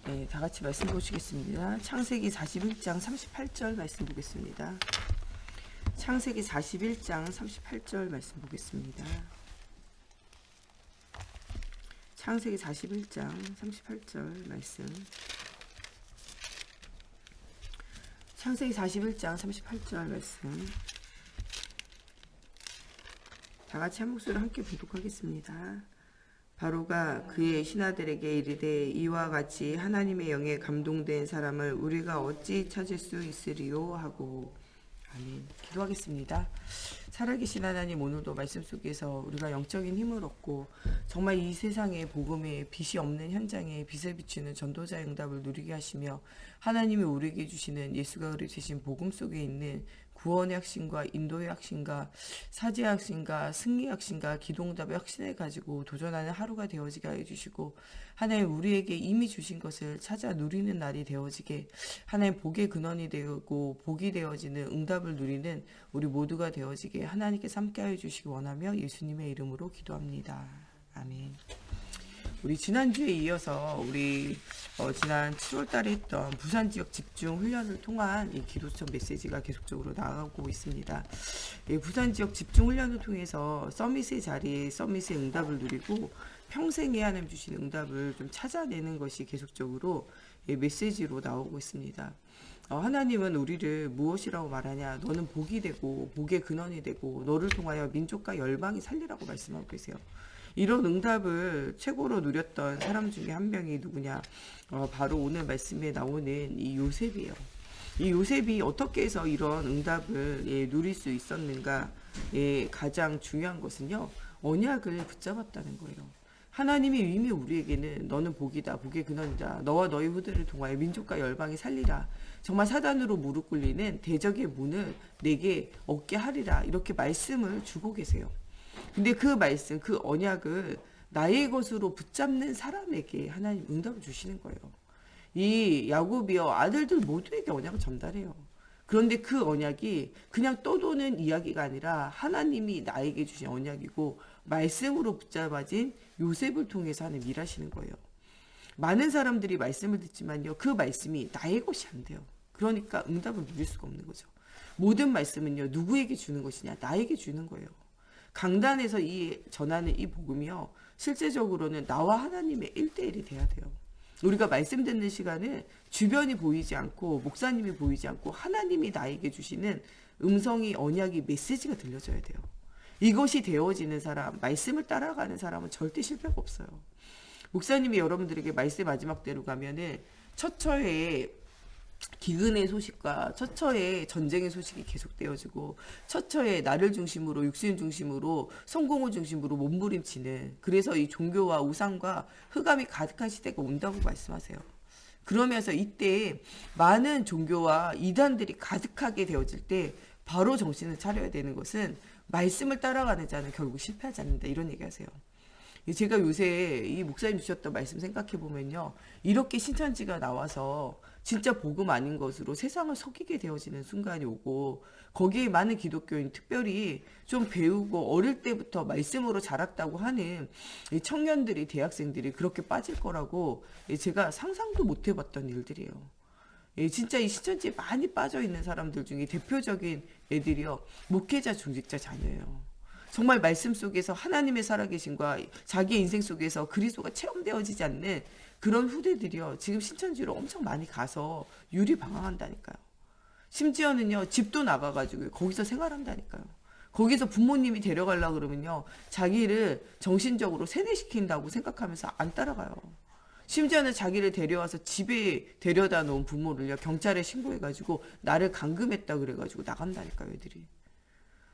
네, 다 같이 말씀 보시겠습니다. 창세기 41장 38절 말씀 보겠습니다. 창세기 41장 38절 말씀 보겠습니다. 창세기 41장 38절 말씀. 창세기 41장 38절 말씀. 다 같이 한 목소리로 함께 봉독하겠습니다. 바로가 그의 신하들에게 이르되 이와 같이 하나님의 영에 감동된 사람을 우리가 어찌 찾을 수 있으리요 하고. 아멘. 기도하겠습니다. 살아계신 하나님, 오늘도 말씀 속에서 우리가 영적인 힘을 얻고 정말 이 세상에 복음의 빛이 없는 현장에 빛을 비추는 전도자의 응답을 누리게 하시며 하나님이 우리에게 주시는 예수가 그리신 복음 속에 있는 구원의 확신과 인도의 확신과 사제의 확신과 승리의 확신과 기도응답의 확신을 가지고 도전하는 하루가 되어지게 해주시고, 하나님 우리에게 이미 주신 것을 찾아 누리는 날이 되어지게, 하나님 복의 근원이 되고 복이 되어지는 응답을 누리는 우리 모두가 되어지게 하나님께서 함께하여 주시기 원하며 예수님의 이름으로 기도합니다. 아멘. 우리 지난주에 이어서 우리 지난 7월달에 했던 부산 지역 집중 훈련을 통한 이 기도청 메시지가 계속적으로 나가고 있습니다. 부산 지역 집중 훈련을 통해서 서밋의 자리에 서밋의 응답을 누리고 평생에 하나님 주신 응답을 좀 찾아내는 것이 계속적으로 메시지로 나오고 있습니다. 하나님은 우리를 무엇이라고 말하냐? 너는 복이 되고 복의 근원이 되고 너를 통하여 민족과 열방이 살리라고 말씀하고 계세요. 이런 응답을 최고로 누렸던 사람 중에 한 명이 누구냐? 바로 오늘 말씀에 나오는 이 요셉이에요. 이 요셉이 어떻게 해서 이런 응답을 누릴 수 있었는가? 가장 중요한 것은요, 언약을 붙잡았다는 거예요. 하나님이 이미 우리에게는 너는 복이다, 복의 근원이다, 너와 너희 후대를 통하여 민족과 열방이 살리라, 정말 사단으로 무릎 꿇리는 대적의 문을 내게 얻게 하리라, 이렇게 말씀을 주고 계세요. 근데 그 말씀, 그 언약을 나의 것으로 붙잡는 사람에게 하나님 응답을 주시는 거예요. 이 야곱이요, 아들들 모두에게 언약을 전달해요. 그런데 그 언약이 그냥 떠도는 이야기가 아니라 하나님이 나에게 주신 언약이고 말씀으로 붙잡아진 요셉을 통해서 하나님 일하시는 거예요. 많은 사람들이 말씀을 듣지만요, 그 말씀이 나의 것이 안 돼요. 그러니까 응답을 누릴 수가 없는 거죠. 모든 말씀은요, 누구에게 주는 것이냐? 나에게 주는 거예요. 강단에서 전하는 이 복음이요, 실제적으로는 나와 하나님의 1대1이 돼야 돼요. 우리가 말씀 듣는 시간은 주변이 보이지 않고 목사님이 보이지 않고 하나님이 나에게 주시는 음성이, 언약이, 메시지가 들려져야 돼요. 이것이 되어지는 사람, 말씀을 따라가는 사람은 절대 실패가 없어요. 목사님이 여러분들에게 말씀 마지막 때로 가면은 처처에 기근의 소식과 처처에 전쟁의 소식이 계속되어지고, 처처에 나를 중심으로, 육신 중심으로, 성공을 중심으로 몸부림치는, 그래서 이 종교와 우상과 흑암이 가득한 시대가 온다고 말씀하세요. 그러면서 이때 많은 종교와 이단들이 가득하게 되어질 때 바로 정신을 차려야 되는 것은 말씀을 따라가는 자는 결국 실패하지 않는다, 이런 얘기하세요. 제가 요새 이 목사님 주셨던 말씀 생각해 보면요, 이렇게 신천지가 나와서 진짜 복음 아닌 것으로 세상을 속이게 되어지는 순간이 오고, 거기에 많은 기독교인, 특별히 좀 배우고 어릴 때부터 말씀으로 자랐다고 하는 청년들이, 대학생들이 그렇게 빠질 거라고 제가 상상도 못 해봤던 일들이에요. 진짜 이 신천지에 많이 빠져 있는 사람들 중에 대표적인 애들이요, 목회자, 중직자 자녀예요. 정말 말씀 속에서 하나님의 살아계심과 자기의 인생 속에서 그리스도가 체험되어지지 않는 그런 후대들이요, 지금 신천지로 엄청 많이 가서 유리방황한다니까요. 심지어는요, 집도 나가가지고 거기서 생활한다니까요. 거기서 부모님이 데려가려고 그러면요, 자기를 정신적으로 세뇌시킨다고 생각하면서 안 따라가요. 심지어는 자기를 데려와서 집에 데려다 놓은 부모를요, 경찰에 신고해가지고 나를 감금했다 그래가지고 나간다니까요, 애들이.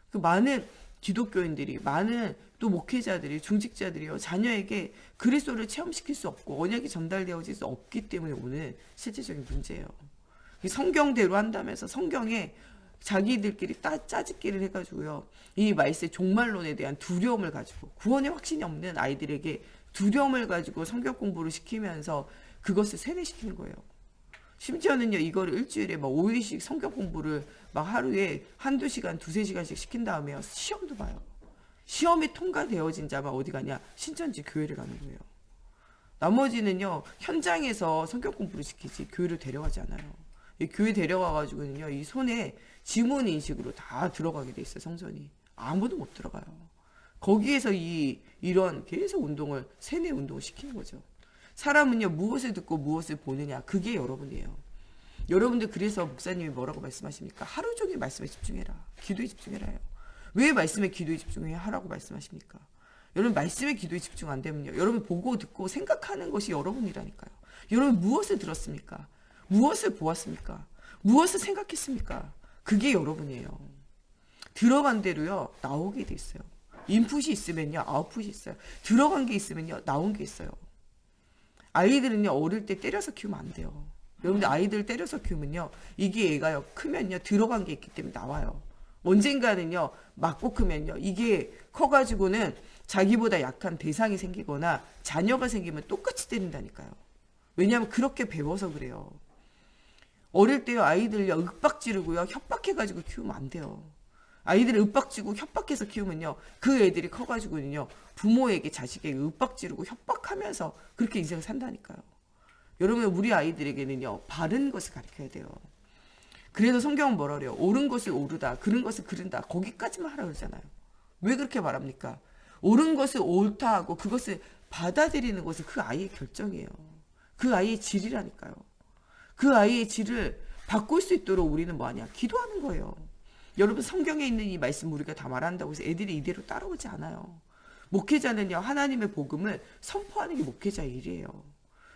그 많은 기독교인들이, 많은 또 목회자들이, 중직자들이요, 자녀에게 그리스도를 체험시킬 수 없고 언약이 전달되어질 수 없기 때문에 오늘 실제적인 문제예요. 성경대로 한다면서 성경에 자기들끼리 짜집기를 해가지고요, 이 말세 종말론에 대한 두려움을 가지고, 구원의 확신이 없는 아이들에게 두려움을 가지고 성경 공부를 시키면서 그것을 세뇌시키는 거예요. 심지어는요, 이거를 일주일에 막 5일씩 성경 공부를 막 하루에 한두 시간, 두세 시간씩 시킨 다음에 시험도 봐요. 시험이 통과되어진 자만 어디 가냐? 신천지 교회를 가는 거예요. 나머지는요, 현장에서 성경 공부를 시키지 교회를 데려가지 않아요. 이 교회 데려가가지고는요, 이 손에 지문 인식으로 다 들어가게 돼 있어요, 성전이. 아무도 못 들어가요. 거기에서 이런 계속 운동을, 세뇌 운동을 시키는 거죠. 사람은요, 무엇을 듣고 무엇을 보느냐, 그게 여러분이에요. 여러분들 그래서 목사님이 뭐라고 말씀하십니까? 하루 종일 말씀에 집중해라. 기도에 집중해라 해요. 왜 말씀에 기도에 집중해야 하라고 말씀하십니까? 여러분 말씀에 기도에 집중 안 되면요. 여러분 보고 듣고 생각하는 것이 여러분이라니까요. 여러분 무엇을 들었습니까? 무엇을 보았습니까? 무엇을 생각했습니까? 그게 여러분이에요. 들어간 대로요. 나오게 돼 있어요. 인풋이 있으면요. 아웃풋이 있어요. 들어간 게 있으면요. 나온 게 있어요. 아이들은요. 어릴 때 때려서 키우면 안 돼요. 여러분들 아이들 때려서 키우면요. 이게 얘가요. 크면요. 들어간 게 있기 때문에 나와요. 언젠가는요. 맞고 크면요. 이게 커가지고는 자기보다 약한 대상이 생기거나 자녀가 생기면 똑같이 때린다니까요. 왜냐하면 그렇게 배워서 그래요. 어릴 때요. 아이들요. 윽박 지르고요. 협박해가지고 키우면 안 돼요. 아이들을 윽박지고 협박해서 키우면요. 그 애들이 커가지고는요. 부모에게 자식에게 윽박지르고 협박하면서 그렇게 인생을 산다니까요. 여러분 우리 아이들에게는요. 바른 것을 가르쳐야 돼요. 그래서 성경은 뭐라 그래요? 옳은 것을 옳으다. 그른 것을 그른다. 거기까지만 하라 그러잖아요. 왜 그렇게 말합니까? 옳은 것을 옳다 하고 그것을 받아들이는 것은 그 아이의 결정이에요. 그 아이의 질이라니까요. 그 아이의 질을 바꿀 수 있도록 우리는 뭐하냐? 기도하는 거예요. 여러분 성경에 있는 이 말씀 우리가 다 말한다고 해서 애들이 이대로 따라오지 않아요. 목회자는요. 하나님의 복음을 선포하는 게 목회자의 일이에요.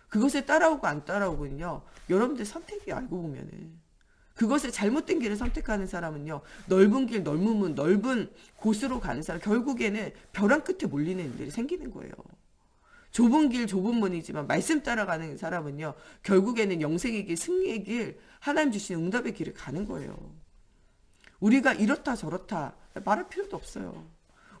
그것을 따라오고 안 따라오고는요. 여러분들 선택이 알고 보면은 그것을 잘못된 길을 선택하는 사람은요. 넓은 길, 넓은 문, 넓은 곳으로 가는 사람 결국에는 벼랑 끝에 몰리는 일들이 생기는 거예요. 좁은 길, 좁은 문이지만 말씀 따라가는 사람은요. 결국에는 영생의 길, 승리의 길, 하나님 주신 응답의 길을 가는 거예요. 우리가 이렇다 저렇다 말할 필요도 없어요.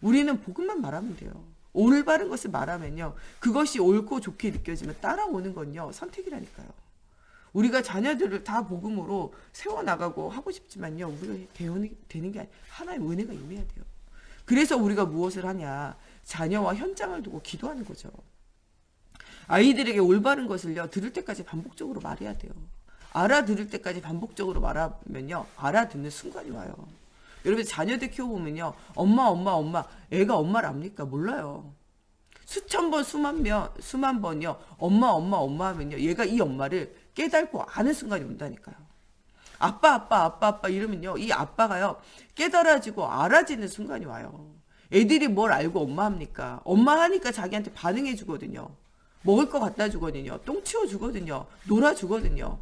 우리는 복음만 말하면 돼요. 올바른 것을 말하면요. 그것이 옳고 좋게 느껴지면 따라오는 건요. 선택이라니까요. 우리가 자녀들을 다 복음으로 세워나가고 하고 싶지만요. 우리가 되는 게 아니라 하나의 은혜가 임해야 돼요. 그래서 우리가 무엇을 하냐. 자녀와 현장을 두고 기도하는 거죠. 아이들에게 올바른 것을요. 들을 때까지 반복적으로 말해야 돼요. 알아들을 때까지 반복적으로 말하면요. 알아듣는 순간이 와요. 여러분 자녀들 키워보면요. 엄마 애가 엄마를 압니까? 몰라요. 수천 번 수만 번요. 엄마 하면요. 얘가 이 엄마를 깨닫고 아는 순간이 온다니까요. 아빠 이러면요. 이 아빠가요. 깨달아지고 알아지는 순간이 와요. 애들이 뭘 알고 엄마 합니까? 엄마 하니까 자기한테 반응해 주거든요. 먹을 거 갖다 주거든요. 똥 치워 주거든요. 놀아 주거든요.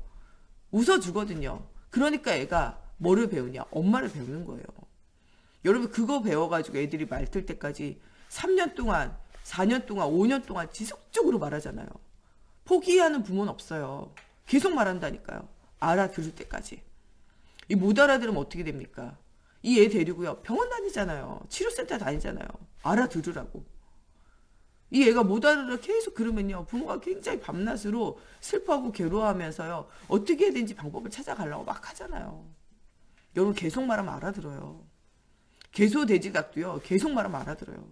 웃어 주거든요. 그러니까 애가 뭐를 배우냐? 엄마를 배우는 거예요. 여러분 그거 배워가지고 애들이 말틀 때까지 3년 동안 4년 동안 5년 동안 지속적으로 말하잖아요. 포기하는 부모는 없어요. 계속 말한다니까요. 알아들을 때까지. 이 못 알아들으면 어떻게 됩니까? 이 애 데리고요. 병원 다니잖아요. 치료센터 다니잖아요. 알아들으라고. 이 애가 못 알아들어 계속 그러면요. 부모가 굉장히 밤낮으로 슬퍼하고 괴로워하면서요. 어떻게 해야 되는지 방법을 찾아가려고 막 하잖아요. 여러분 계속 말하면 알아들어요. 개소돼지닭도요. 계속 말하면 알아들어요.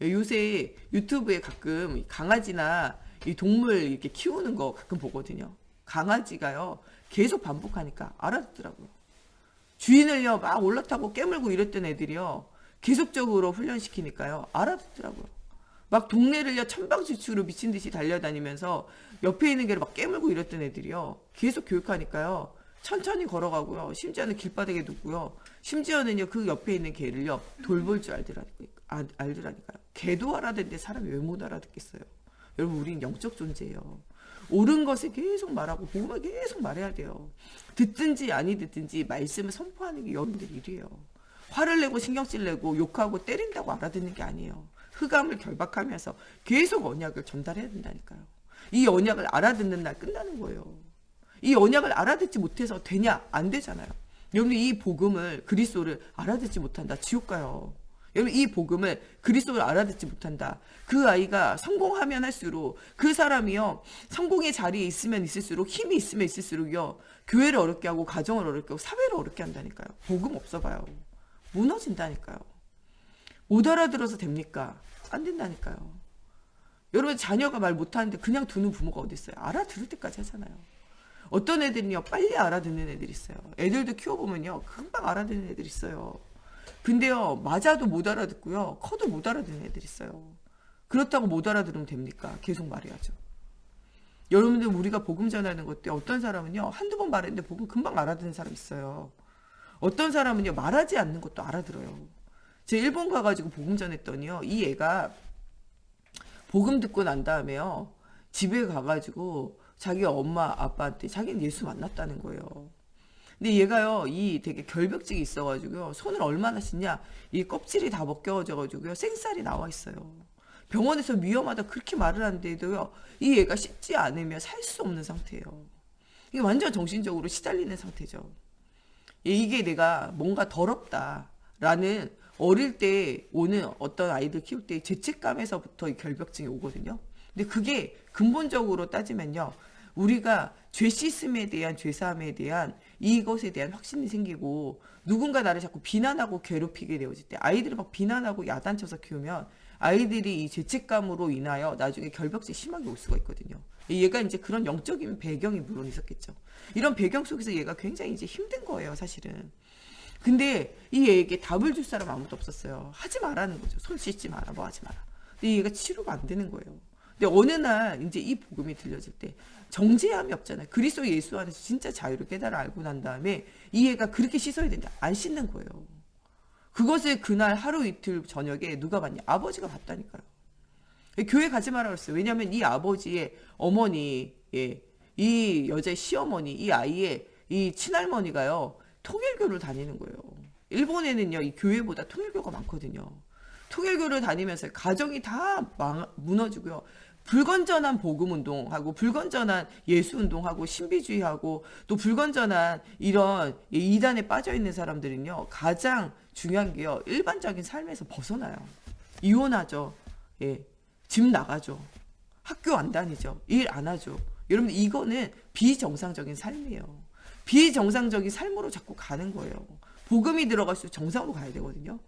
요새 유튜브에 가끔 강아지나 이 동물 이렇게 키우는 거 가끔 보거든요. 강아지가요. 계속 반복하니까 알아듣더라고요. 주인을요. 막 올라타고 깨물고 이랬던 애들이요. 계속적으로 훈련시키니까요. 알아듣더라고요. 막 동네를요. 천방지축으로 미친 듯이 달려다니면서 옆에 있는 개를 막 깨물고 이랬던 애들이요. 계속 교육하니까요. 천천히 걸어가고요. 심지어는 길바닥에 눕고요. 심지어는요. 그 옆에 있는 개를요. 돌볼 줄 알더라니까요. 개도 알아듣는데 사람이 왜 못 알아듣겠어요. 여러분 우리는 영적 존재예요. 옳은 것을 계속 말하고 복음을 계속 말해야 돼요. 듣든지 아니 듣든지 말씀을 선포하는 게 여러분들 일이에요. 화를 내고 신경질 내고 욕하고 때린다고 알아듣는 게 아니에요. 흑암을 결박하면서 계속 언약을 전달해야 된다니까요. 이 언약을 알아듣는 날 끝나는 거예요. 이 언약을 알아듣지 못해서 되냐? 안 되잖아요. 여러분 이 복음을 그리스도를 알아듣지 못한다. 지옥 가요. 여러분 이 복음을 그리스도를 알아듣지 못한다. 그 아이가 성공하면 할수록 그 사람이요. 성공의 자리에 있으면 있을수록 힘이 있으면 있을수록요. 교회를 어렵게 하고 가정을 어렵게 하고 사회를 어렵게 한다니까요. 복음 없어 봐요. 무너진다니까요. 못 알아들어서 됩니까? 안 된다니까요. 여러분 자녀가 말 못하는데 그냥 두는 부모가 어디 있어요? 알아들을 때까지 하잖아요. 어떤 애들은요 빨리 알아듣는 애들이 있어요. 애들도 키워보면요 금방 알아듣는 애들이 있어요. 근데요 맞아도 못 알아듣고요 커도 못 알아듣는 애들이 있어요. 그렇다고 못 알아들으면 됩니까? 계속 말해야죠. 여러분들 우리가 복음 전하는 것때 어떤 사람은요 한두 번 말했는데 복음 금방 알아듣는 사람 있어요. 어떤 사람은요 말하지 않는 것도 알아들어요. 제가 일본 가가지고 복음 전했더니요 이 애가 복음 듣고 난 다음에요 집에 가가지고 자기 엄마 아빠한테 자기는 예수 만났다는 거예요. 근데 얘가요 이 되게 결벽증이 있어가지고요 손을 얼마나 씻냐 이 껍질이 다 벗겨져가지고요 생살이 나와 있어요. 병원에서 위험하다 그렇게 말을 하는데도요 이 애가 씻지 않으면 살 수 없는 상태예요. 이게 완전 정신적으로 시달리는 상태죠. 이게 내가 뭔가 더럽다라는 어릴 때 오는 어떤 아이들 키울 때 죄책감에서부터 이 결벽증이 오거든요. 근데 그게 근본적으로 따지면요 우리가 죄 씻음에 대한 죄사함에 대한 이것에 대한 확신이 생기고 누군가 나를 자꾸 비난하고 괴롭히게 되어질 때 아이들을 막 비난하고 야단쳐서 키우면 아이들이 이 죄책감으로 인하여 나중에 결벽증이 심하게 올 수가 있거든요. 얘가 이제 그런 영적인 배경이 물론 있었겠죠. 이런 배경 속에서 얘가 굉장히 이제 힘든 거예요, 사실은. 근데 이 애에게 답을 줄 사람 아무도 없었어요. 하지 말라는 거죠. 손 씻지 마라, 뭐 하지 마라. 근데 얘가 치료가 안 되는 거예요. 근데 어느 날 이제 이 복음이 들려질 때 정죄함이 없잖아요. 그리스도 예수 안에서 진짜 자유를 깨달아 알고 난 다음에 이 애가 그렇게 씻어야 되는데 안 씻는 거예요. 그것을 그날 하루 이틀 저녁에 누가 봤냐? 아버지가 봤다니까요. 교회 가지 마라 그랬어요. 왜냐하면 이 아버지의 어머니, 예, 이 여자의 시어머니, 이 아이의 이 친할머니가요 통일교를 다니는 거예요. 일본에는요 이 교회보다 통일교가 많거든요. 통일교를 다니면서 가정이 다 무너지고요. 불건전한 복음운동하고 불건전한 예수운동하고 신비주의하고 또 불건전한 이런 이단에 빠져있는 사람들은요 가장 중요한 게요 일반적인 삶에서 벗어나요. 이혼하죠. 예, 집 나가죠. 학교 안 다니죠. 일 안 하죠. 여러분 이거는 비정상적인 삶이에요. 비정상적인 삶으로 자꾸 가는 거예요. 복음이 들어갈수록 정상으로 가야 되거든요.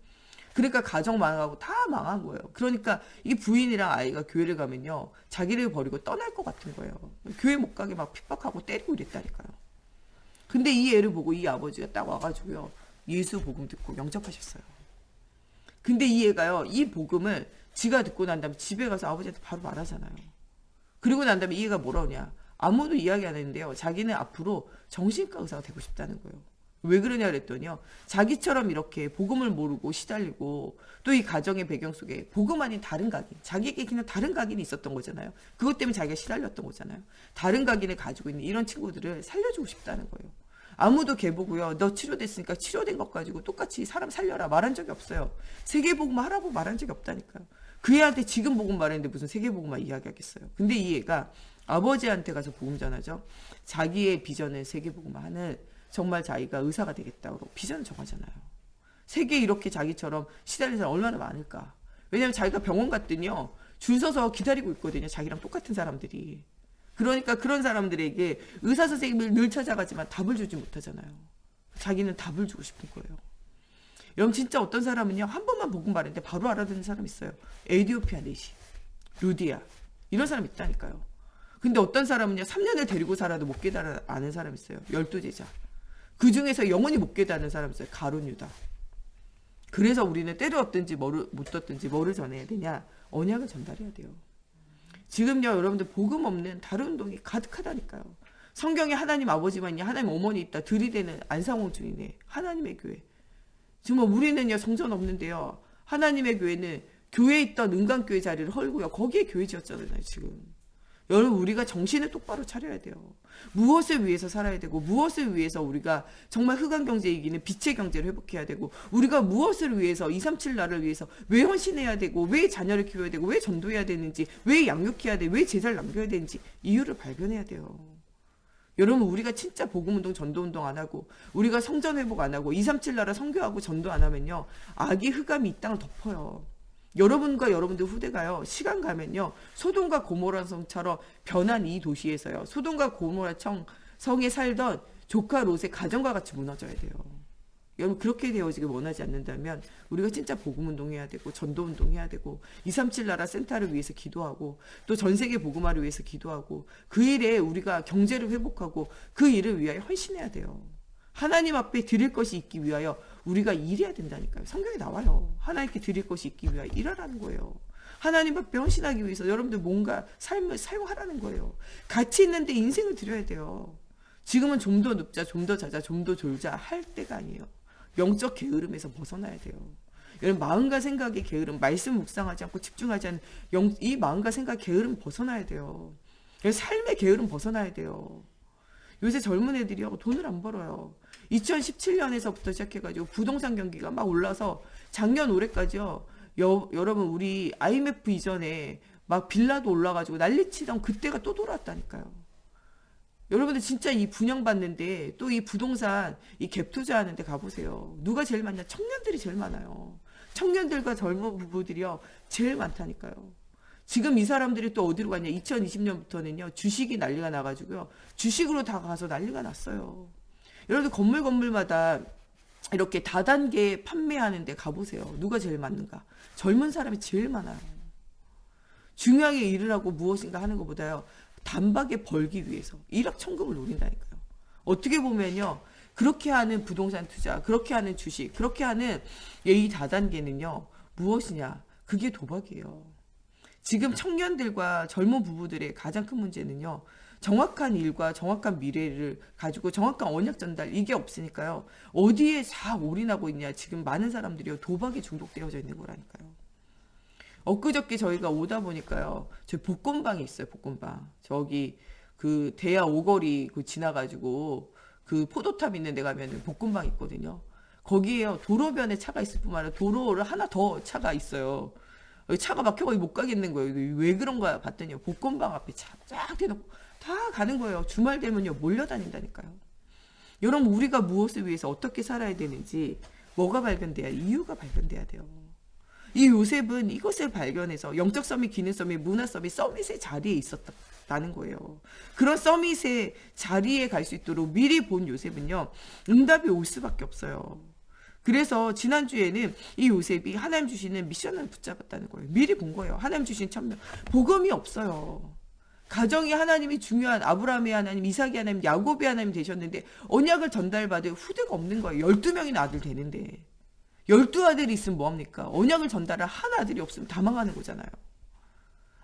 그러니까 가정 망하고 다 망한 거예요. 그러니까 이 부인이랑 아이가 교회를 가면요 자기를 버리고 떠날 것 같은 거예요. 교회 못 가게 막 핍박하고 때리고 이랬다니까요. 근데 이 애를 보고 이 아버지가 딱 와가지고요 예수 복음 듣고 영접하셨어요. 근데 이 애가요 이 복음을 지가 듣고 난 다음에 집에 가서 아버지한테 바로 말하잖아요. 그리고 난 다음에 이 애가 뭐라 하냐 아무도 이야기 안 했는데요 자기는 앞으로 정신과 의사가 되고 싶다는 거예요. 왜 그러냐 그랬더니요 자기처럼 이렇게 복음을 모르고 시달리고 또 이 가정의 배경 속에 복음 아닌 다른 각인 자기에게 그냥 다른 각인이 있었던 거잖아요. 그것 때문에 자기가 시달렸던 거잖아요. 다른 각인을 가지고 있는 이런 친구들을 살려주고 싶다는 거예요. 아무도 걔보고요 너 치료됐으니까 치료된 것 가지고 똑같이 사람 살려라 말한 적이 없어요. 세계복음 하라고 말한 적이 없다니까요. 그 애한테 지금 복음 말했는데 무슨 세계복음만 이야기하겠어요. 근데 이 애가 아버지한테 가서 복음 전하죠. 자기의 비전은 세계복음화는 정말 자기가 의사가 되겠다고 비전을 정하잖아요. 세계에 이렇게 자기처럼 시달리는 사람 얼마나 많을까. 왜냐하면 자기가 병원 갔더니요 줄 서서 기다리고 있거든요. 자기랑 똑같은 사람들이. 그러니까 그런 사람들에게 의사 선생님을 늘 찾아가지만 답을 주지 못하잖아요. 자기는 답을 주고 싶은 거예요. 여러분 진짜 어떤 사람은요 한 번만 복음 말했는데 바로 알아듣는 사람 있어요. 에디오피아 내시, 루디아 이런 사람 있다니까요. 근데 어떤 사람은요 3년을 데리고 살아도 못 깨달아 아는 사람 있어요. 12제자. 그 중에서 영원히 못 깨달은 사람 있어요. 가룟 유다. 그래서 우리는 때를 얻든지 못 얻든지 뭐를 전해야 되냐? 언약을 전달해야 돼요. 지금요 여러분들 복음 없는 다른 운동이 가득하다니까요. 성경에 하나님 아버지만 있냐 하나님 어머니 있다 들이대는 안상홍준이네 하나님의 교회. 정말 우리는요 성전 없는데요 하나님의 교회는 교회에 있던 은강교회 자리를 헐고요 거기에 교회 지었잖아요. 지금 여러분 우리가 정신을 똑바로 차려야 돼요. 무엇을 위해서 살아야 되고 무엇을 위해서 우리가 정말 흑암경제 이기는 빛의 경제를 회복해야 되고 우리가 무엇을 위해서 237 나를 위해서 왜 헌신해야 되고 왜 자녀를 키워야 되고 왜 전도해야 되는지 왜 양육해야 돼 왜 제자를 남겨야 되는지 이유를 발견해야 돼요. 여러분 우리가 진짜 복음운동 전도운동 안 하고 우리가 성전 회복 안 하고 237 나라 선교하고 전도 안 하면요 악의 흑암이 이 땅을 덮어요. 여러분과 여러분들 후대가요 시간 가면요 소돔과 고모라 성처럼 변한 이 도시에서요 소돔과 고모라 성에 살던 조카 롯의 가정과 같이 무너져야 돼요. 여러분 그렇게 되어지길 원하지 않는다면 우리가 진짜 복음운동 해야 되고 전도운동 해야 되고 237 나라 센터를 위해서 기도하고 또 전 세계 복음화를 위해서 기도하고 그 일에 우리가 경제를 회복하고 그 일을 위하여 헌신해야 돼요. 하나님 앞에 드릴 것이 있기 위하여 우리가 일해야 된다니까요. 성경에 나와요. 하나님께 드릴 것이 있기 위하여 일하라는 거예요. 하나님 앞에 헌신하기 위해서 여러분들 뭔가 삶을 사용하라는 거예요. 가치 있는데 인생을 드려야 돼요. 지금은 좀 더 눕자, 좀 더 자자, 좀 더 졸자 할 때가 아니에요. 영적 게으름에서 벗어나야 돼요. 여러분 마음과 생각의 게으름, 말씀 묵상하지 않고 집중하지 않는 이 마음과 생각 게으름 벗어나야 돼요. 삶의 게으름 벗어나야 돼요. 요새 젊은 애들이요 돈을 안 벌어요. 2017년에서부터 시작해가지고 부동산 경기가 막 올라서 작년 올해까지요. 여러분 우리 IMF 이전에 막 빌라도 올라가지고 난리치던 그때가 또 돌아왔다니까요. 여러분들 진짜 이 분양받는데 또 이 부동산 이 갭 투자하는데 가보세요. 누가 제일 많냐? 청년들이 제일 많아요. 청년들과 젊은 부부들이요 제일 많다니까요. 지금 이 사람들이 또 어디로 갔냐? 2020년부터는요 주식이 난리가 나가지고요 주식으로 다 가서 난리가 났어요. 여러분들 건물마다 이렇게 다단계 판매하는 데 가보세요. 누가 제일 많은가? 젊은 사람이 제일 많아요. 중요하게 일을 하고 무엇인가 하는 것보다요 단박에 벌기 위해서 일확천금을 노린다니까요. 어떻게 보면요 그렇게 하는 부동산 투자, 그렇게 하는 주식, 그렇게 하는 이 다단계는요 무엇이냐? 그게 도박이에요. 지금 청년들과 젊은 부부들의 가장 큰 문제는요 정확한 일과 정확한 미래를 가지고 정확한 언약 전달 이게 없으니까요 어디에 다 올인하고 있냐? 지금 많은 사람들이요 도박에 중독되어져 있는 거라니까요. 엊그저께 저희가 오다 보니까요 저희 복권방이 있어요. 복권방 저기 그 대야 오거리 그 지나가지고 그 포도탑 있는 데 가면 복권방 있거든요. 거기에요 도로변에 차가 있을 뿐만 아니라 도로를 하나 더 차가 있어요. 차가 막혀가지고 못 가겠는 거예요. 왜 그런가 봤더니 복권방 앞에 차 쫙 대놓고 다 가는 거예요. 주말 되면요 몰려다닌다니까요. 여러분 우리가 무엇을 위해서 어떻게 살아야 되는지 뭐가 발견돼야 이유가 발견돼야 돼요. 이 요셉은 이것을 발견해서 영적 서밋, 기능 서밋, 문화 서밋, 서밋의 자리에 있었다는 거예요. 그런 서밋의 자리에 갈 수 있도록 미리 본 요셉은요 응답이 올 수밖에 없어요. 그래서 지난주에는 이 요셉이 하나님 주시는 미션을 붙잡았다는 거예요. 미리 본 거예요. 하나님 주신 천명. 복음이 없어요. 가정이 하나님이 중요한 아브라함의 하나님, 이삭의 하나님, 야곱의 하나님 되셨는데 언약을 전달받을 후대가 없는 거예요. 12명이나 아들 되는데. 12아들이 있으면 뭐합니까? 언약을 전달할 한 아들이 없으면 다 망하는 거잖아요.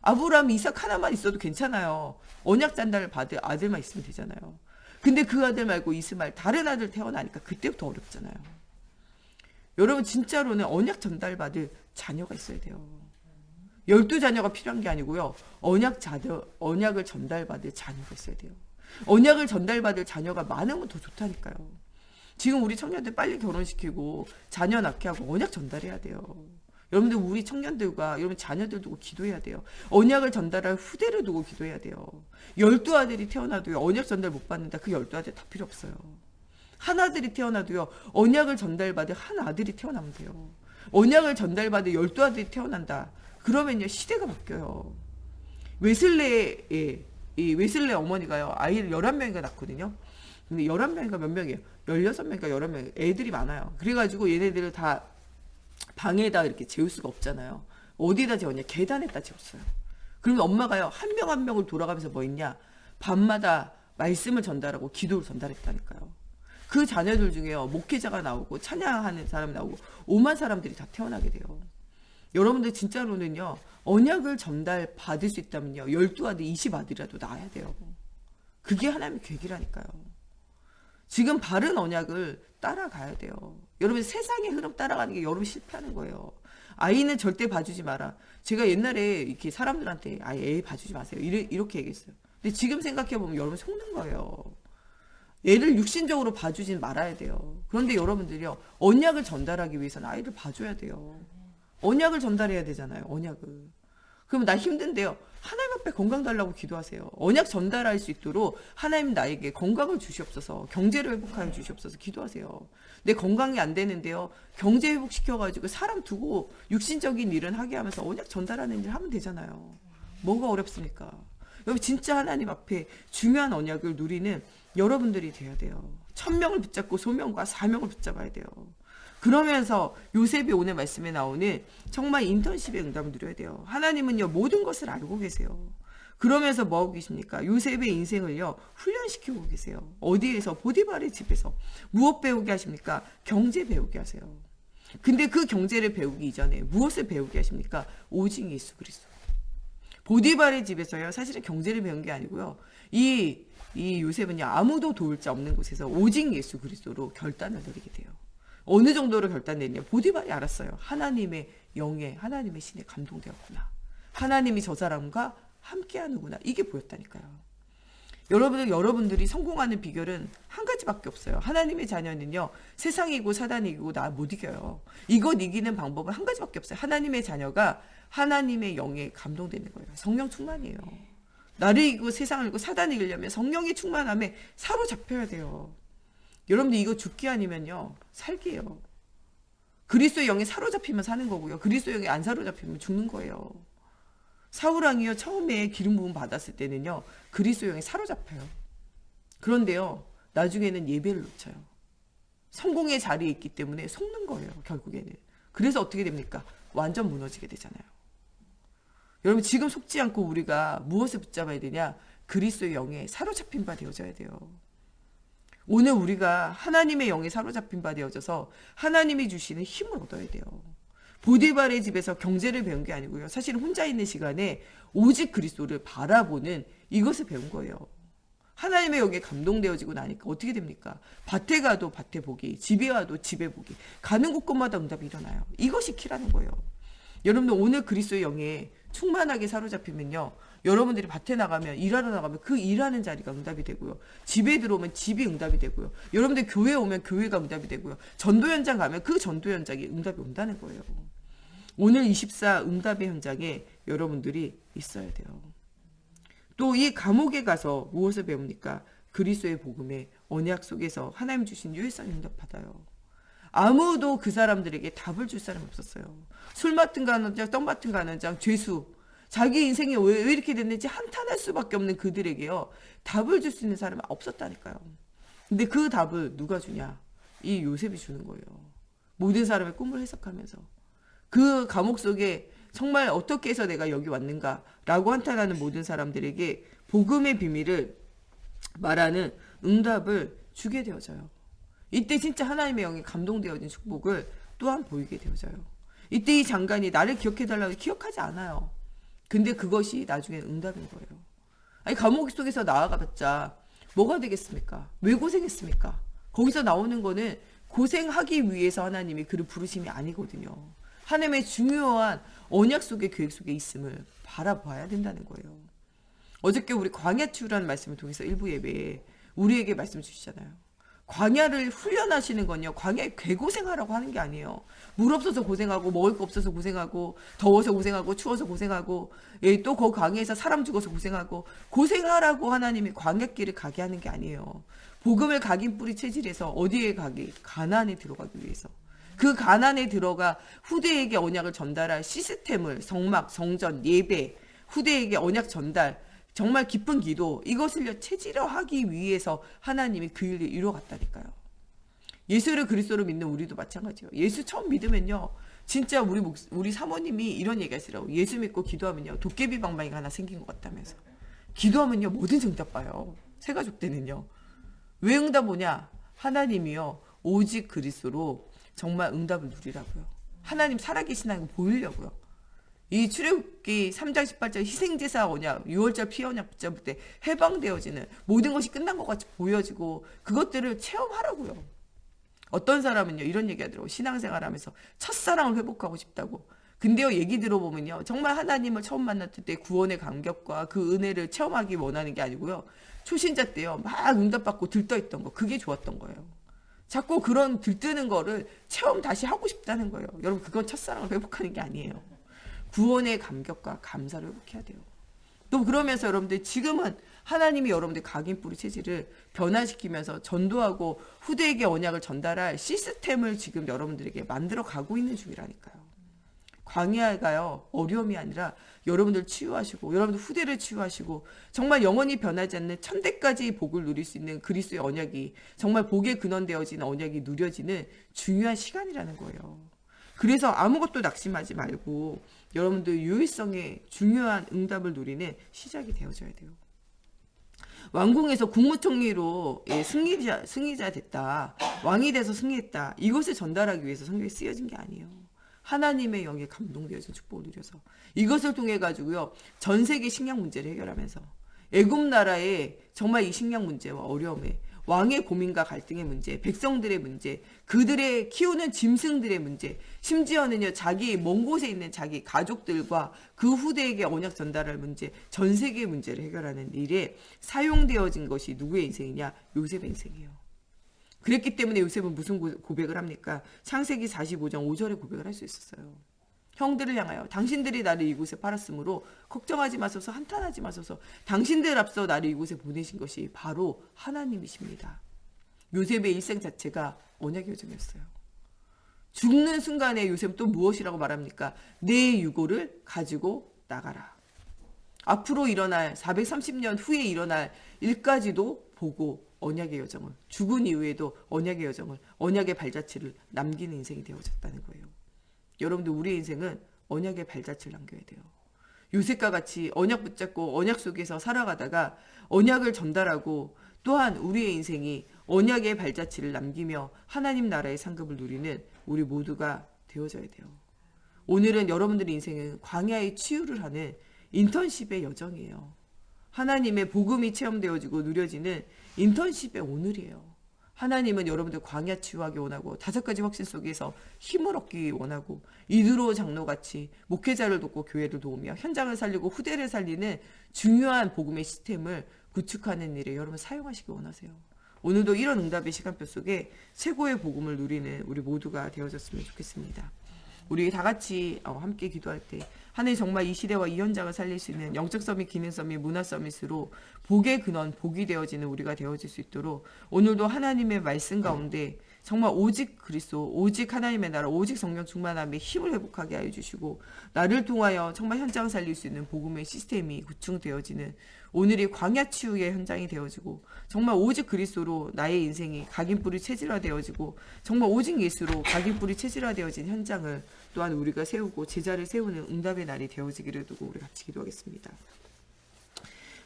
아브라함, 이삭 하나만 있어도 괜찮아요. 언약 전달을 받을 아들만 있으면 되잖아요. 근데 그 아들 말고 이스마엘 다른 아들 태어나니까 그때부터 어렵잖아요. 여러분 진짜로는 언약 전달받을 자녀가 있어야 돼요. 12자녀가 필요한 게 아니고요. 언약을 전달받을 자녀가 있어야 돼요. 언약을 전달받을 자녀가 많으면 더 좋다니까요. 지금 우리 청년들 빨리 결혼시키고 자녀 낳게 하고 언약 전달해야 돼요. 여러분들 우리 청년들과 여러분 자녀들 두고 기도해야 돼요. 언약을 전달할 후대를 두고 기도해야 돼요. 12아들이 태어나도요. 언약 전달 못 받는다. 그 12아들 다 필요 없어요. 한 아들이 태어나도요. 언약을 전달받을 한 아들이 태어나면 돼요. 언약을 전달받을 12아들이 태어난다. 그러면요. 시대가 바뀌어요. 웨슬레의 웨슬레 어머니가요. 아이를 11명인가 낳거든요. 근데 11명인가 몇 명이에요? 16명인가 11명. 애들이 많아요. 그래가지고 얘네들을 다 방에다 이렇게 재울 수가 없잖아요. 어디다 재웠냐? 계단에다 재웠어요. 그러면 엄마가요. 한 명 한 명을 돌아가면서 뭐 했냐? 밤마다 말씀을 전달하고 기도를 전달했다니까요. 그 자녀들 중에요. 목회자가 나오고 찬양하는 사람이 나오고 오만 사람들이 다 태어나게 돼요. 여러분들 진짜로는요. 언약을 전달 받을 수 있다면요. 12아들, 20아들이라도 낳아야 돼요. 그게 하나님의 계획이라니까요. 지금 바른 언약을 따라가야 돼요. 여러분 세상의 흐름 따라가는 게 여러분 실패하는 거예요. 아이는 절대 봐주지 마라. 제가 옛날에 이렇게 사람들한테 애 봐주지 마세요. 이렇게 얘기했어요. 근데 지금 생각해보면 여러분 속는 거예요. 애를 육신적으로 봐주진 말아야 돼요. 그런데 여러분들이요. 언약을 전달하기 위해서는 아이를 봐줘야 돼요. 언약을 전달해야 되잖아요. 언약을. 그럼 나 힘든데요. 하나님 앞에 건강 달라고 기도하세요. 언약 전달할 수 있도록 하나님 나에게 건강을 주시옵소서. 경제를 회복하여 주시옵소서. 기도하세요. 내 건강이 안 되는데요. 경제 회복시켜가지고 사람 두고 육신적인 일은 하게 하면서 언약 전달하는 일 하면 되잖아요. 뭐가 어렵습니까? 여러분 진짜 하나님 앞에 중요한 언약을 누리는 여러분들이 돼야 돼요. 1000명을 붙잡고 소명과 사명을 붙잡아야 돼요. 그러면서 요셉이 오늘 말씀에 나오는 정말 인턴십의 응답을 누려야 돼요. 하나님은요 모든 것을 알고 계세요. 그러면서 뭐 하고 계십니까? 요셉의 인생을요 훈련시키고 계세요. 어디에서? 보디발의 집에서. 무엇 배우게 하십니까? 경제 배우게 하세요. 근데 그 경제를 배우기 이전에 무엇을 배우게 하십니까? 오직 예수 그리스도. 보디발의 집에서요 사실은 경제를 배운 게 아니고요. 이 요셉은요 아무도 도울 자 없는 곳에서 오직 예수 그리스도로 결단을 내리게 돼요. 어느 정도로 결단 내리냐? 보디발이 알았어요. 하나님의 영에 하나님의 신에 감동되었구나. 하나님이 저 사람과 함께하는구나. 이게 보였다니까요. 여러분들이 성공하는 비결은 한 가지밖에 없어요. 하나님의 자녀는요 세상이고 사단이고 나 못 이겨요. 이것 이기는 방법은 한 가지밖에 없어요. 하나님의 자녀가 하나님의 영에 감동되는 거예요. 성령 충만이에요. 나를 이기고 세상을 이기고 사단을 이기려면 성령의 충만함에 사로잡혀야 돼요. 여러분들 이거 죽기 아니면요 살기예요. 그리스도의 영에 사로잡히면 사는 거고요. 그리스도의 영에 안 사로잡히면 죽는 거예요. 사울왕이요 처음에 기름 부음 받았을 때는요 그리스도의 영에 사로잡혀요. 그런데요 나중에는 예배를 놓쳐요. 성공의 자리에 있기 때문에 속는 거예요 결국에는. 그래서 어떻게 됩니까? 완전 무너지게 되잖아요. 여러분 지금 속지 않고 우리가 무엇을 붙잡아야 되냐? 그리스도의 영에 사로잡힌 바 되어져야 돼요. 오늘 우리가 하나님의 영에 사로잡힌 바 되어져서 하나님이 주시는 힘을 얻어야 돼요. 보디발의 집에서 경제를 배운 게 아니고요. 사실 혼자 있는 시간에 오직 그리스도를 바라보는 이것을 배운 거예요. 하나님의 영에 감동되어지고 나니까 어떻게 됩니까? 밭에 가도 밭에 보기, 집에 와도 집에 보기, 가는 곳곳마다 응답이 일어나요. 이것이 키라는 거예요. 여러분들 오늘 그리스도의 영에 충만하게 사로잡히면요. 여러분들이 밭에 나가면 일하러 나가면 그 일하는 자리가 응답이 되고요. 집에 들어오면 집이 응답이 되고요. 여러분들 교회에 오면 교회가 응답이 되고요. 전도 현장 가면 그 전도 현장에 응답이 온다는 거예요. 오늘 24 응답의 현장에 여러분들이 있어야 돼요. 또 이 감옥에 가서 무엇을 배웁니까? 그리스도의 복음의 언약 속에서 하나님 주신 유일성 응답 받아요. 아무도 그 사람들에게 답을 줄 사람이 없었어요. 술 맡은 가는 장, 떡 맡은 가는 장, 죄수. 자기 인생이 왜 이렇게 됐는지 한탄할 수밖에 없는 그들에게요. 답을 줄 수 있는 사람은 없었다니까요. 근데 그 답을 누가 주냐? 이 요셉이 주는 거예요. 모든 사람의 꿈을 해석하면서. 그 감옥 속에 정말 어떻게 해서 내가 여기 왔는가라고 한탄하는 모든 사람들에게 복음의 비밀을 말하는 응답을 주게 되어져요. 이때 진짜 하나님의 영이 감동되어진 축복을 또한 보이게 되어져요. 이때 이 장관이 나를 기억해달라고 기억하지 않아요. 근데 그것이 나중에 응답인 거예요. 아니 감옥 속에서 나아가봤자 뭐가 되겠습니까? 왜 고생했습니까? 거기서 나오는 거는 고생하기 위해서 하나님이 그를 부르심이 아니거든요. 하나님의 중요한 언약 속의 계획 속에 있음을 바라봐야 된다는 거예요. 어저께 우리 광야추라는 말씀을 통해서 일부 예배에 우리에게 말씀 주시잖아요. 광야를 훈련하시는 건요. 광야에 괴고생하라고 하는 게 아니에요. 물 없어서 고생하고 먹을 거 없어서 고생하고 더워서 고생하고 추워서 고생하고 또 그 광야에서 사람 죽어서 고생하고 고생하라고 하나님이 광야길을 가게 하는 게 아니에요. 복음을 각인 뿌리 체질에서 어디에 가기? 가나안에 들어가기 위해서. 그 가나안에 들어가 후대에게 언약을 전달할 시스템을 성막, 성전, 예배, 후대에게 언약 전달 정말 기쁜 기도 이것을 체질화하기 위해서 하나님이 그 일을 이루어갔다니까요. 예수를 그리스도로 믿는 우리도 마찬가지예요. 예수 처음 믿으면요. 진짜 우리 사모님이 이런 얘기 하시라고. 예수 믿고 기도하면요. 도깨비 방망이가 하나 생긴 것 같다면서. 기도하면요. 뭐든지 응답 봐요. 새가족 때는요. 왜 응답 오냐? 하나님이요. 오직 그리스도로 정말 응답을 누리라고요. 하나님 살아계신 하나님 보이려고요. 이 출애굽기 3장 18절 희생제사 언약, 6월절 피해 언약 붙잡을 때 해방되어지는 모든 것이 끝난 것 같이 보여지고 그것들을 체험하라고요. 어떤 사람은요 이런 얘기 하더라고요. 신앙생활하면서 첫사랑을 회복하고 싶다고. 근데요 얘기 들어보면요 정말 하나님을 처음 만났을 때 구원의 감격과 그 은혜를 체험하기 원하는 게 아니고요. 초신자 때요 막 응답받고 들떠있던 거 그게 좋았던 거예요. 자꾸 그런 들뜨는 거를 체험 다시 하고 싶다는 거예요. 여러분 그건 첫사랑을 회복하는 게 아니에요. 구원의 감격과 감사를 회복해야 돼요. 또 그러면서 여러분들 지금은 하나님이 여러분들 각인 뿌리 체질을 변화시키면서 전도하고 후대에게 언약을 전달할 시스템을 지금 여러분들에게 만들어 가고 있는 중이라니까요. 광야가요 어려움이 아니라 여러분들 치유하시고 여러분들 후대를 치유하시고 정말 영원히 변하지 않는 천대까지 복을 누릴 수 있는 그리스도의 언약이 정말 복의 근원되어진 언약이 누려지는 중요한 시간이라는 거예요. 그래서 아무것도 낙심하지 말고 여러분들 유일성의 중요한 응답을 누리는 시작이 되어져야 돼요. 왕궁에서 국무총리로 승리자 됐다. 왕이 돼서 승리했다. 이것을 전달하기 위해서 성경에 쓰여진 게 아니에요. 하나님의 영에 감동되어진 축복을 누려서 이것을 통해 가지고요 전 세계 식량 문제를 해결하면서 애굽 나라의 정말 이 식량 문제와 어려움에 왕의 고민과 갈등의 문제, 백성들의 문제, 그들의 키우는 짐승들의 문제, 심지어는요 자기 먼 곳에 있는 자기 가족들과 그 후대에게 언약 전달할 문제, 전 세계의 문제를 해결하는 일에 사용되어진 것이 누구의 인생이냐? 요셉의 인생이에요. 그랬기 때문에 요셉은 무슨 고백을 합니까? 창세기 45장 5절에 고백을 할 수 있었어요. 형들을 향하여 당신들이 나를 이곳에 팔았으므로 걱정하지 마소서, 한탄하지 마소서. 당신들 앞서 나를 이곳에 보내신 것이 바로 하나님이십니다. 요셉의 일생 자체가 언약의 여정이었어요. 죽는 순간에 요셉은 또 무엇이라고 말합니까? 내 유고를 가지고 나가라. 앞으로 일어날 430년 후에 일어날 일까지도 보고 언약의 여정을, 죽은 이후에도 언약의 여정을, 언약의 발자취를 남기는 인생이 되어졌다는 거예요. 여러분들 우리의 인생은 언약의 발자취를 남겨야 돼요. 요셉과 같이 언약 붙잡고 언약 속에서 살아가다가 언약을 전달하고 또한 우리의 인생이 언약의 발자취를 남기며 하나님 나라의 상급을 누리는 우리 모두가 되어져야 돼요. 오늘은 여러분들의 인생은 광야의 치유를 하는 인턴십의 여정이에요. 하나님의 복음이 체험되어지고 누려지는 인턴십의 오늘이에요. 하나님은 여러분들 광야 치유하기 원하고 5가지 확신 속에서 힘을 얻기 원하고 이드로 장로같이 목회자를 돕고 교회를 도우며 현장을 살리고 후대를 살리는 중요한 복음의 시스템을 구축하는 일에 여러분 사용하시기 원하세요. 오늘도 이런 응답의 시간표 속에 최고의 복음을 누리는 우리 모두가 되어졌으면 좋겠습니다. 우리 다 같이 함께 기도할 때 하나님 정말 이 시대와 이 현장을 살릴 수 있는 영적 서밋, 기능 서밋, 문화 서밋으로 복의 근원, 복이 되어지는 우리가 되어질 수 있도록 오늘도 하나님의 말씀 가운데 정말 오직 그리스도, 오직 하나님의 나라, 오직 성령 충만함에 힘을 회복하게 하여 주시고 나를 통하여 정말 현장 살릴 수 있는 복음의 시스템이 구축되어지는 오늘이 광야 치유의 현장이 되어지고 정말 오직 그리스도로 나의 인생이 각인뿌리 체질화되어지고 정말 오직 예수로 각인뿌리 체질화되어진 현장을 또한 우리가 세우고 제자를 세우는 응답의 날이 되어지기를 두고 우리 같이 기도하겠습니다.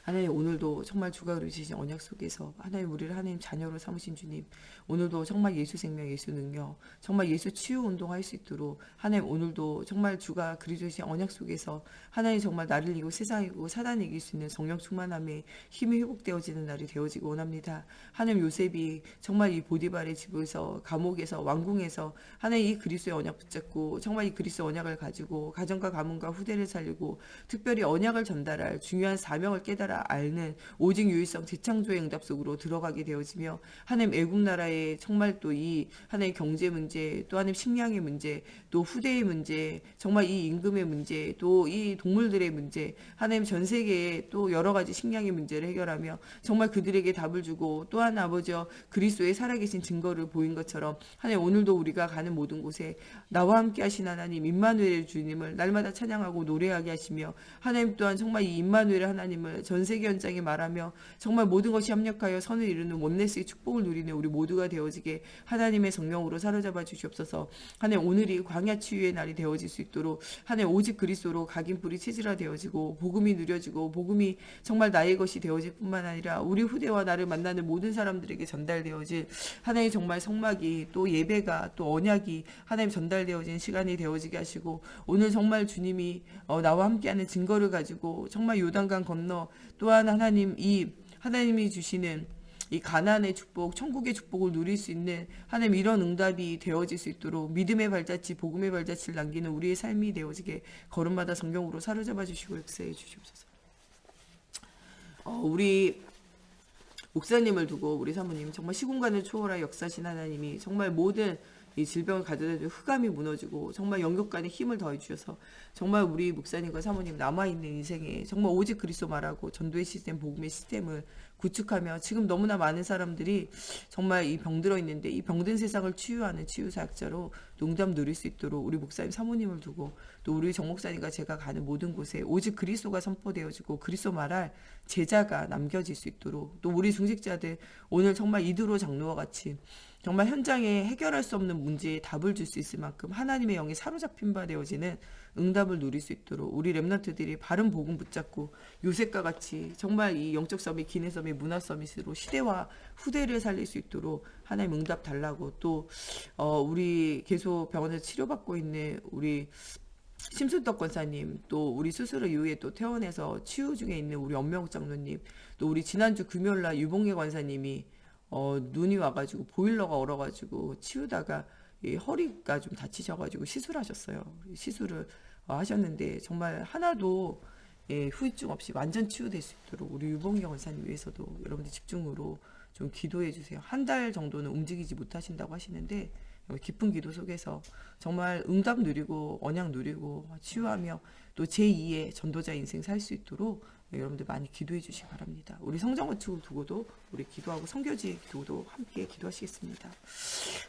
하나님 오늘도 정말 주가 그려주신 언약 속에서 하나님 우리를 하나님 자녀로 삼으신 주님 오늘도 정말 예수 생명 예수 능력 정말 예수 치유 운동할 수 있도록 하나님 오늘도 정말 주가 그려주신 언약 속에서 하나님 정말 나를 이기고 세상을 이기고 사단을 이길 수 있는 성령 충만함에 힘이 회복되어지는 날이 되어지고 원합니다. 하나님 요셉이 정말 이 보디발의 집에서 감옥에서 왕궁에서 하나님 이 그리스도의 언약 붙잡고 정말 이 그리스도의 언약을 가지고 가정과 가문과 후대를 살리고 특별히 언약을 전달할 중요한 사명을 깨달아 알는 오직 유일성 재창조의 응답 속으로 들어가게 되어지며 하나님 애국 나라의 정말 또 이 하나님 경제 문제 또 하나님 식량의 문제 또 후대의 문제 정말 이 임금의 문제 또 이 동물들의 문제 하나님 전 세계에 또 여러 가지 식량의 문제를 해결하며 정말 그들에게 답을 주고 또한 아버지여 그리스도의 살아계신 증거를 보인 것처럼 하나님 오늘도 우리가 가는 모든 곳에 나와 함께 하신 하나님 임마누엘 주님을 날마다 찬양하고 노래하게 하시며 하나님 또한 정말 이 임마누엘 하나님을 전 세계 현장에 말하며 정말 모든 것이 합력하여 선을 이루는 원네스의 축복을 누리는 우리 모두가 되어지게 하나님의 성령으로 사로잡아 주시옵소서. 하나님 오늘이 광야 치유의 날이 되어질 수 있도록 하나님 오직 그리스도로 각인뿌리 체질화 되어지고 복음이 누려지고 복음이 정말 나의 것이 되어질 뿐만 아니라 우리 후대와 나를 만나는 모든 사람들에게 전달되어질 하나님 정말 성막이 또 예배가 또 언약이 하나님 전달되어진 시간이 되어지게 하시고 오늘 정말 주님이 나와 함께하는 증거를 가지고 정말 요단강 건너 또한 하나님이 주시는 이 가나안의 축복, 천국의 축복을 누릴 수 있는 하나님 이런 응답이 되어질 수 있도록 믿음의 발자취, 복음의 발자취를 남기는 우리의 삶이 되어지게 걸음마다 성경으로 사로잡아 주시고 역사해 주시옵소서. 우리 목사님을 두고 우리 사모님 정말 시공간을 초월하여 역사하신 하나님이 정말 모든 이 질병을 가져다 준 흑암이 무너지고 정말 영육간에 힘을 더해 주셔서 정말 우리 목사님과 사모님 남아있는 인생에 정말 오직 그리스도 말하고 전도의 시스템, 복음의 시스템을 구축하며 지금 너무나 많은 사람들이 정말 이 병들어 있는데 이 병든 세상을 치유하는 치유사역자로 농담 누릴 수 있도록 우리 목사님 사모님을 두고 또 우리 정 목사님과 제가 가는 모든 곳에 오직 그리스도가 선포되어지고 그리스도 말할 제자가 남겨질 수 있도록 또 우리 중직자들 오늘 정말 이두로 장로와 같이 정말 현장에 해결할 수 없는 문제에 답을 줄 수 있을 만큼 하나님의 영에 사로잡힌 바 되어지는 응답을 누릴 수 있도록 우리 렘넌트들이 바른 복음 붙잡고 요셉과 같이 정말 이 영적 서밋, 기내 서밋, 문화 서밋으로 시대와 후대를 살릴 수 있도록 하나님 응답 달라고 또 우리 계속 병원에서 치료받고 있는 우리 심순덕 권사님 또 우리 수술 이후에 또 퇴원해서 치유 중에 있는 우리 엄명욱 장로님 또 우리 지난주 금요일날 유봉계 권사님이 눈이 와가지고 보일러가 얼어가지고 치우다가 이 허리가 좀 다치셔가지고 시술하셨어요. 시술을 하셨는데 정말 하나도 후유증 없이 완전 치유될 수 있도록 우리 유봉계 권사님 위해서도 여러분들 집중으로 좀 기도해 주세요. 한 달 정도는 움직이지 못하신다고 하시는데 깊은 기도 속에서 정말 응답 누리고 언약 누리고 치유하며 또 제2의 전도자 인생 살 수 있도록 여러분들 많이 기도해 주시기 바랍니다. 우리 성전 건축을 두고도 우리 기도하고 성교지 두고도 함께 기도하시겠습니다.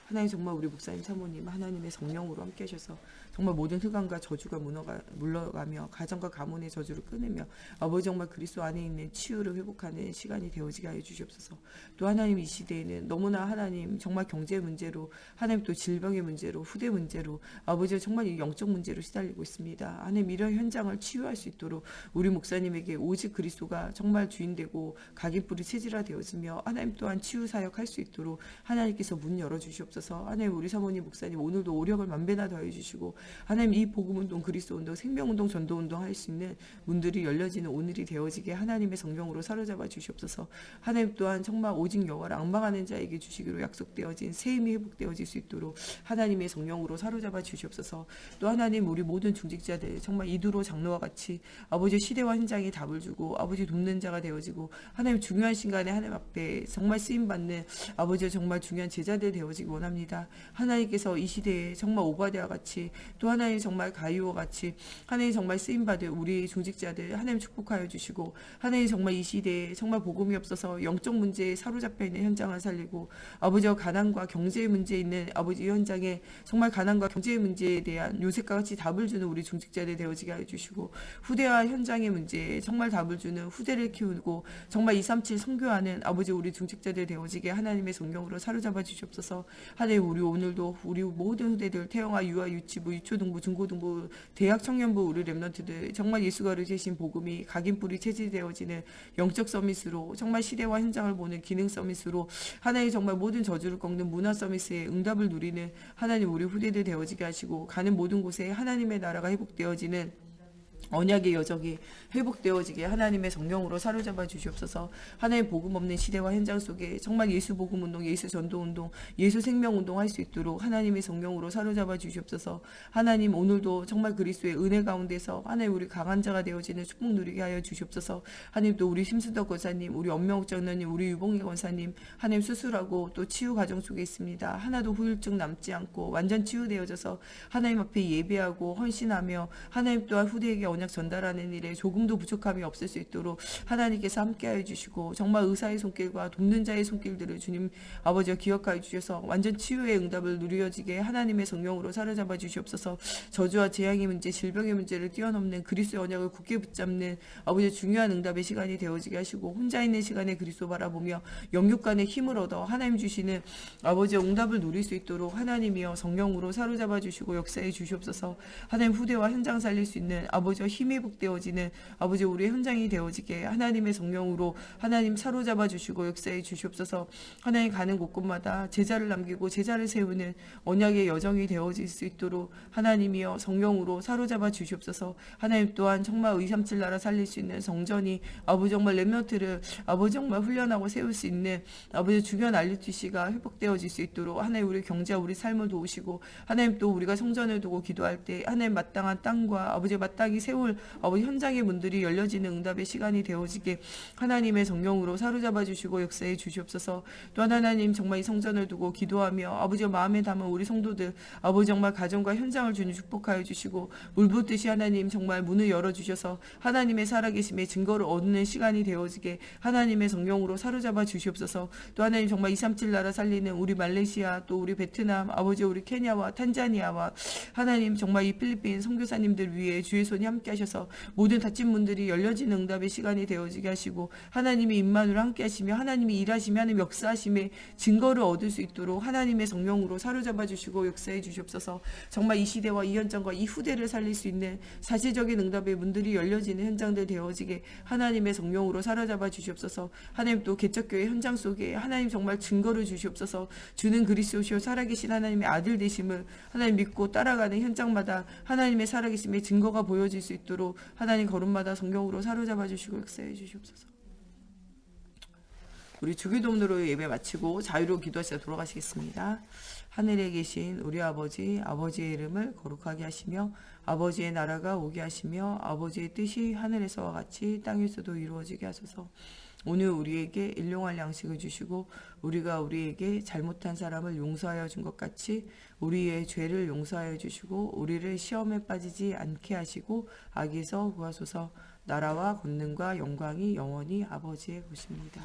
하나님 정말 우리 목사님 사모님 하나님의 성령으로 함께 하셔서 정말 모든 흑암과 저주가 물러가며 가정과 가문의 저주를 끊으며 아버지 정말 그리스도 안에 있는 치유를 회복하는 시간이 되어지게 하여 주시옵소서. 또 하나님 이 시대에는 너무나 하나님 정말 경제 문제로 하나님 또 질병의 문제로 후대 문제로 아버지 정말 이 영적 문제로 시달리고 있습니다. 하나님 이런 현장을 치유할 수 있도록 우리 목사님에게 오직 그리스도가 정말 주인되고 각인뿌리 체질화 되어지며 하나님 또한 치유 사역할 수 있도록 하나님께서 문 열어주시옵소서. 하나님 우리 사모님 목사님 오늘도 오력을 만배나 더해 주시고 하나님 이 복음운동 그리스도운동 생명운동 전도운동 할 수 있는 문들이 열려지는 오늘이 되어지게 하나님의 성령으로 사로잡아 주시옵소서. 하나님 또한 정말 오직 여호와를 앙망하는 자에게 주시기로 약속되어진 새 힘이 회복되어질 수 있도록 하나님의 성령으로 사로잡아 주시옵소서. 또 하나님 우리 모든 중직자들 정말 이두로 장로와 같이 아버지 시대와 현장에 답을 주고 아버지 돕는 자가 되어지고 하나님 중요한 순간에 하나님 앞에 정말 쓰임받는 아버지 정말 중요한 제자들 되어지기 원합니다. 하나님께서 이 시대에 정말 오바댜와 같이 또 하나님 정말 가이오와 같이 하나님 정말 쓰임받을 우리 중직자들 하나님 축복하여 주시고 하나님 정말 이 시대에 정말 복음이 없어서 영적 문제에 사로잡혀 있는 현장을 살리고 아버지와 가난과 경제의 문제에 있는 아버지 이 현장에 정말 가난과 경제의 문제에 대한 요셉과 같이 답을 주는 우리 중직자들 되어지게 하여 주시고 후대와 현장의 문제에 정말 답을 주는 후대를 키우고 정말 237 선교하는 아버지 우리 중직자들 되어지게 하나님의 성령으로 사로잡아 주시옵소서. 하나님 우리 오늘도 우리 모든 후대들 태영아 유아 유치부 유초등부 중고등부 대학 청년부 우리 렘넌트들 정말 예수가 되신 복음이 각인뿌리 체질되어지는 영적 서밋으로 정말 시대와 현장을 보는 기능 서밋으로 하나님 정말 모든 저주를 꺾는 문화 서밋의 응답을 누리는 하나님 우리 후대들 되어지게 하시고 가는 모든 곳에 하나님의 나라가 회복되어지는 언약의 여정이 회복되어지게 하나님의 성령으로 사로잡아 주시옵소서. 하나님 복음 없는 시대와 현장 속에 정말 예수 복음 운동, 예수 전도 운동, 예수 생명 운동 할 수 있도록 하나님의 성령으로 사로잡아 주시옵소서. 하나님 오늘도 정말 그리스도의 은혜 가운데서 하나님 우리 강한 자가 되어지는 축복 누리게 하여 주시옵소서. 하나님 또 우리 심수덕 권사님, 우리 엄명욱 장로님, 우리 유봉희 권사님 하나님 수술하고 또 치유 과정 속에 있습니다. 하나도 후유증 남지 않고 완전 치유되어져서 하나님 앞에 예배하고 헌신하며 하나님 또한 후대에게 언약 전달하는 일에 조금도 부족함이 없을 수 있도록 하나님께서 함께하여 주시고 정말 의사의 손길과 돕는 자의 손길들을 주님 아버지가 기억하여 주셔서 완전 치유의 응답을 누려지게 하나님의 성령으로 사로잡아 주시옵소서. 저주와 재앙의 문제, 질병의 문제를 뛰어넘는 그리스도의 언약을 굳게 붙잡는 아버지 중요한 응답의 시간이 되어지게 하시고 혼자 있는 시간에 그리스도 바라보며 영육간의 힘을 얻어 하나님 주시는 아버지의 응답을 누릴 수 있도록 하나님이여 성령으로 사로잡아 주시고 역사해 주시옵소서. 하나님 후대와 현장 살릴 수 있는 아버지와 힘이 복되어지는 아버지 우리의 현장이 되어지게 하나님의 성령으로 하나님 사로잡아 주시고 역사해 주시옵소서. 하나님 가는 곳곳마다 제자를 남기고 제자를 세우는 언약의 여정이 되어질 수 있도록 하나님이여 성령으로 사로잡아 주시옵소서. 하나님 또한 정말 237 나라 살릴 수 있는 성전이 아버지 정말 렘넌트를 아버지 정말 훈련하고 세울 수 있는 아버지 중요한 RUTC가 회복되어질 수 있도록 하나님 우리 경제와 우리 삶을 도우시고 하나님 또 우리가 성전을 두고 기도할 때 하나님 마땅한 땅과 아버지 마땅히 세울 세울 아버지 현장의 문들이 열려지는 응답의 시간이 되어지게 하나님의 성령으로 사로잡아 주시고 역사해 주시옵소서. 또한 하나님 정말 이 성전을 두고 기도하며 아버지의 마음에 담은 우리 성도들 아버지 정말 가정과 현장을 주님 축복하여 주시고 물붓듯이 하나님 정말 문을 열어주셔서 하나님의 살아계심의 증거를 얻는 시간이 되어지게 하나님의 성령으로 사로잡아 주시옵소서. 또 하나님 정말 237 나라 살리는 우리 말레이시아 또 우리 베트남 아버지 우리 케냐와 탄자니아와 하나님 정말 이 필리핀 선교사님들 위해 주의 손이 함께 하셔서 모든 닫힌 문들이 열려지는 응답의 시간이 되어지게 하시고 하나님의 임만으로 함께 하시며 하나님이 일하시며 하나님 역사하심의 증거를 얻을 수 있도록 하나님의 성령으로 사로잡아 주시고 역사해 주시옵소서. 정말 이 시대와 이 현장과 이 후대를 살릴 수 있는 사실적인 응답의 문들이 열려지는 현장들 되어지게 하나님의 성령으로 사로잡아 주시옵소서. 하나님 또 개척교회 현장 속에 하나님 정말 증거를 주시옵소서. 주는 그리스도시요 살아계신 하나님의 아들 되심을 하나님 믿고 따라가는 현장마다 하나님의 살아계심의 증거가 보여질 수 있도록 하나님 걸음마다 성령으로 사로잡아 주시고 역사해 주시옵소서. 우리 주기도문으로 예배 마치고 자유로 기도하시다 돌아가시겠습니다. 하늘에 계신 우리 아버지, 아버지의 이름을 거룩하게 하시며 아버지의 나라가 오게 하시며 아버지의 뜻이 하늘에서와 같이 땅에서도 이루어지게 하소서. 오늘 우리에게 일용할 양식을 주시고 우리가 우리에게 잘못한 사람을 용서하여 준 것 같이 우리의 죄를 용서하여 주시고 우리를 시험에 빠지지 않게 하시고 악에서 구하소서. 나라와 권능과 영광이 영원히 아버지의 것입니다.